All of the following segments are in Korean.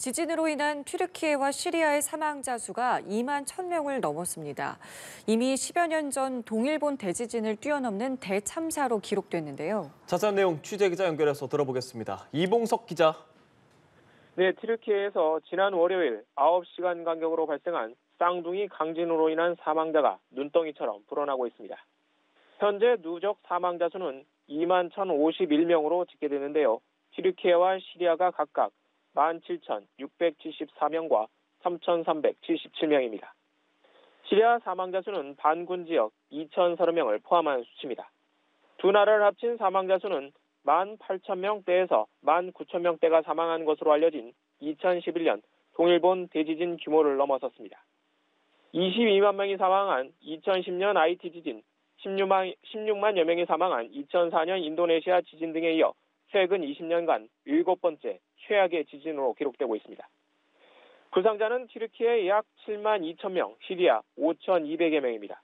지진으로 인한 튀르키예와 시리아의 사망자 수가 2만 1,000명을 넘었습니다. 이미 10여 년 전 동일본 대지진을 뛰어넘는 대참사로 기록됐는데요. 자세한 내용 취재기자 연결해서 들어보겠습니다. 이봉석 기자. 네, 튀르키예에서 지난 월요일 9시간 간격으로 발생한 쌍둥이 강진으로 인한 사망자가 눈덩이처럼 불어나고 있습니다. 현재 누적 사망자 수는 2만 1,051명으로 집계되는데요. 튀르키예와 시리아가 각각 17,674명과 3,377명입니다. 시리아 사망자 수는 반군 지역 2,030명을 포함한 수치입니다. 두 나라를 합친 사망자 수는 18,000명대에서 19,000명대가 사망한 것으로 알려진 2011년 동일본 대지진 규모를 넘어섰습니다. 22만 명이 사망한 2010년 IT 지진, 16만여 명이 사망한 2004년 인도네시아 지진 등에 이어 최근 20년간 7번째 최악의 지진으로 기록되고 있습니다. 부상자는 튀르키예 약 7만 2천 명, 시리아 5,200여 명입니다.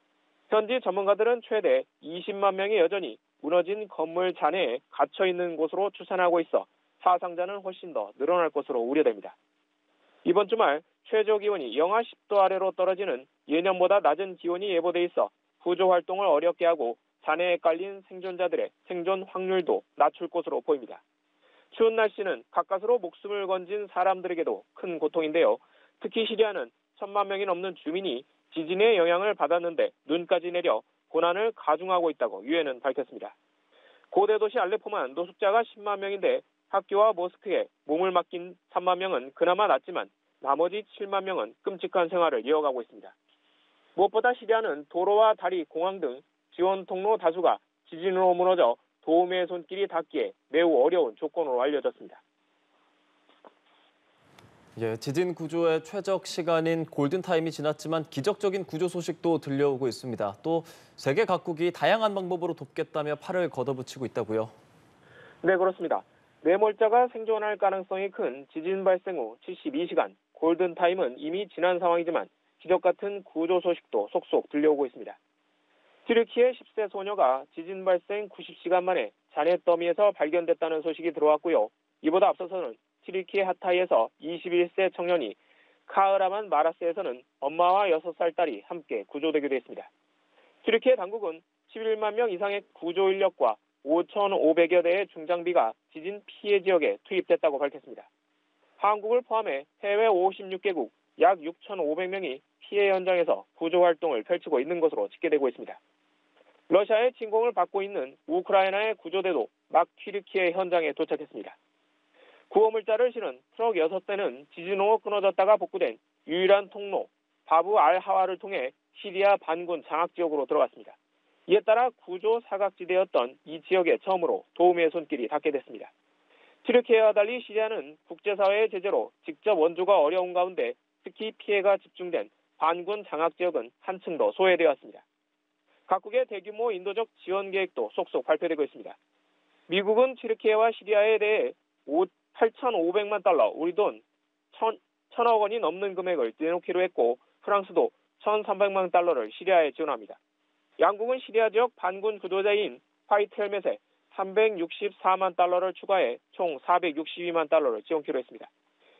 현지 전문가들은 최대 20만 명이 여전히 무너진 건물 잔해에 갇혀 있는 곳으로 추산하고 있어 사상자는 훨씬 더 늘어날 것으로 우려됩니다. 이번 주말 최저 기온이 영하 10도 아래로 떨어지는 예년보다 낮은 기온이 예보돼 있어 구조 활동을 어렵게 하고 잔해에 깔린 생존자들의 생존 확률도 낮출 것으로 보입니다. 추운 날씨는 가까스로 목숨을 건진 사람들에게도 큰 고통인데요. 특히 시리아는 1,000만 명이 넘는 주민이 지진의 영향을 받았는데 눈까지 내려 고난을 가중하고 있다고 유엔은 밝혔습니다. 고대 도시 알레포만 노숙자가 10만 명인데 학교와 모스크에 몸을 맡긴 3만 명은 그나마 낫지만 나머지 7만 명은 끔찍한 생활을 이어가고 있습니다. 무엇보다 시리아는 도로와 다리, 공항 등 지원 통로 다수가 지진으로 무너져 도움의 손길이 닿기에 매우 어려운 조건으로 알려졌습니다. 지진 구조의 최적 시간인 골든타임이 지났지만 기적적인 구조 소식도 들려오고 있습니다. 또 세계 각국이 다양한 방법으로 돕겠다며 팔을 걷어붙이고 있다고요? 네, 그렇습니다. 뇌물자가 생존할 가능성이 큰 지진 발생 후 72시간, 골든타임은 이미 지난 상황이지만 기적 같은 구조 소식도 속속 들려오고 있습니다. 튀르키예 10세 소녀가 지진 발생 90시간 만에 잔해 더미에서 발견됐다는 소식이 들어왔고요. 이보다 앞서서는 튀르키예 하타이에서 21세 청년이 카흐라만 마라스에서는 엄마와 6살 딸이 함께 구조되기도 했습니다. 튀르키예 당국은 11만 명 이상의 구조 인력과 5,500여 대의 중장비가 지진 피해 지역에 투입됐다고 밝혔습니다. 한국을 포함해 해외 56개국 약 6,500명이 피해 현장에서 구조 활동을 펼치고 있는 것으로 집계되고 있습니다. 러시아의 침공을 받고 있는 우크라이나의 구조대도 막 튀르키예 현장에 도착했습니다. 구호물자를 실은 트럭 6대는 지진 후 끊어졌다가 복구된 유일한 통로 바브 알-하와를 통해 시리아 반군 장악지역으로 들어갔습니다. 이에 따라 구조 사각지대였던 이 지역에 처음으로 도움의 손길이 닿게 됐습니다. 튀르키예와 달리 시리아는 국제사회의 제재로 직접 원조가 어려운 가운데 특히 피해가 집중된 반군 장악지역은 한층 더 소외되었습니다. 각국의 대규모 인도적 지원 계획도 속속 발표되고 있습니다. 미국은 튀르키예와 시리아에 대해 8,500만 달러, 우리 돈 1,000억 원이 넘는 금액을 내놓기로 했고 프랑스도 1,300만 달러를 시리아에 지원합니다. 양국은 시리아 지역 반군 구도자인 화이트 헬멧에 364만 달러를 추가해 총 462만 달러를 지원키로 했습니다.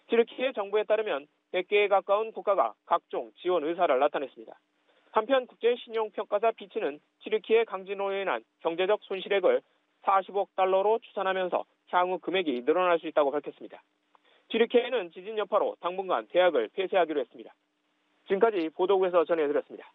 튀르키예 정부에 따르면 100개에 가까운 국가가 각종 지원 의사를 나타냈습니다. 한편 국제신용평가사 피치는 튀르키예 강진으로 인한 경제적 손실액을 40억 달러로 추산하면서 향후 금액이 늘어날 수 있다고 밝혔습니다. 튀르키예는 지진 여파로 당분간 대학을 폐쇄하기로 했습니다. 지금까지 보도국에서 전해드렸습니다.